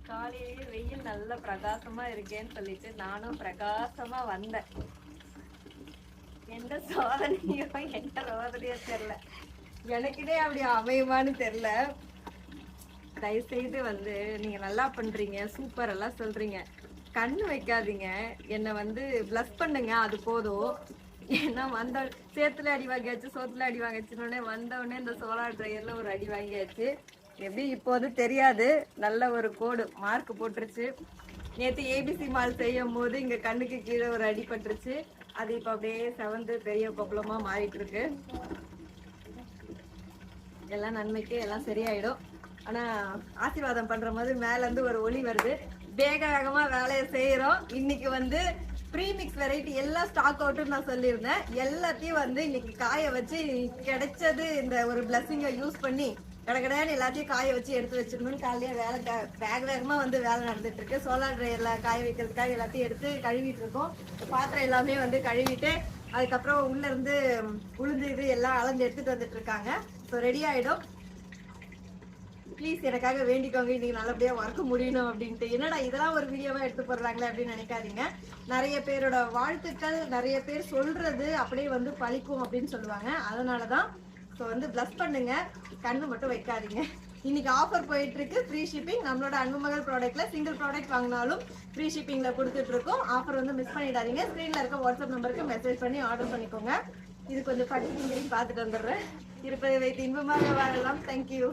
காலையிலேயே வெயில் நல்ல பிரகாசமா இருக்கேன்னு சொல்லிட்டு நானும் பிரகாசமா வந்தேன். எந்த சோதனையோ என்ன ரோதனையோ தெரியல, எனக்குனே அப்படி அமையுமான்னு தெரியல. தயவு செய்து வந்து நீங்க நல்லா பண்றீங்க, சூப்பர் எல்லாம் சொல்றீங்க, கண்ணு வைக்காதீங்க, என்னை வந்து பிளஸ் பண்ணுங்க, அது போதும். ஏன்னா வந்த சேத்துல அடி வாங்கியாச்சு, சோத்துல அடி வாங்கிச்சுன்னு வந்தவுடனே இந்த சோலார் ட்ரையர்ல ஒரு அடி வாங்கியாச்சு. எப்படி இப்போ வந்து தெரியாது, நல்ல ஒரு கோடு மார்க் போட்டுருச்சு. நேற்று ஏபிசி மால் செய்யும் போது இங்க கண்ணுக்கு கீழே ஒரு அடி பட்டுருச்சு. அது இப்போ அப்படியே செவந்து பெரிய கொப்பளமா மாறிட்டு இருக்கு. எல்லாம் நன்மைக்கு எல்லாம் சரியாயிடும். ஆனா ஆசீர்வாதம் பண்ற மாதிரி மேல இருந்து ஒரு ஒளி வருது. வேக வேகமா வேலையை செய்யறோம். இன்னைக்கு வந்து ப்ரீமிக்ஸ் வெரைட்டி எல்லாம் ஸ்டாக் அவுட்னு நான் சொல்லியிருந்தேன். எல்லாத்தையும் வந்து இன்னைக்கு காய வச்சு கிடைச்சது இந்த ஒரு பிளஸிங்கை யூஸ் பண்ணி கடகடான்னு எல்லாத்தையும் காய வச்சு எடுத்து வச்சிடணும்னு காலையிலேயே வேக வேகமா வந்து வேலை நடந்துட்டு இருக்கு. சோலார் ட்ரையர்ல காய வைக்கிறதுக்காக எல்லாத்தையும் எடுத்து கழுவிட்டு இருக்கோம். பாத்திரம் எல்லாமே வந்து கழுவிட்டு அதுக்கப்புறம் உள்ள இருந்து உளுந்து இது எல்லாம் அளந்து எடுத்துட்டு வந்துட்டு இருக்காங்க. ஸோ ரெடி ஆயிடும். ப்ளீஸ் எனக்காக வேண்டிக்கோங்க, இன்னைக்கு நல்லபடியா ஒர்க் முடியணும் அப்படின்ட்டு. என்னடா இதெல்லாம் ஒரு வீடியோவா எடுத்து போடுறாங்களே அப்படின்னு நினைக்காதீங்க. நிறைய பேரோட வாழ்த்துக்கள், நிறைய பேர் சொல்றது அப்படியே வந்து பழிக்கும் அப்படின்னு சொல்லுவாங்க. அதனாலதான் ஸோ வந்து பிளஸ் பண்ணுங்க, கண்ணு மட்டும் வைக்காதீங்க. இன்னைக்கு ஆஃபர் போயிட்டு இருக்கு, ஃப்ரீ ஷிப்பிங். நம்மளோட அன்புமகள் ப்ராடக்ட்ல சிங்கிள் ப்ராடக்ட் வாங்கினாலும் ஃப்ரீ ஷிப்பிங்ல கொடுத்துட்டு இருக்கோம். ஆஃபர் வந்து மிஸ் பண்ணிடாதீங்க. ஸ்கிரீன்ல இருக்க வாட்ஸ்அப் நம்பருக்கு மெசேஜ் பண்ணி ஆர்டர் பண்ணிக்கோங்க. இது கொஞ்சம் பட்டி பார்த்துட்டு வந்துடுறேன். இருப்பதை வைத்து இன்பமாக வாழலாம். தேங்க்யூ.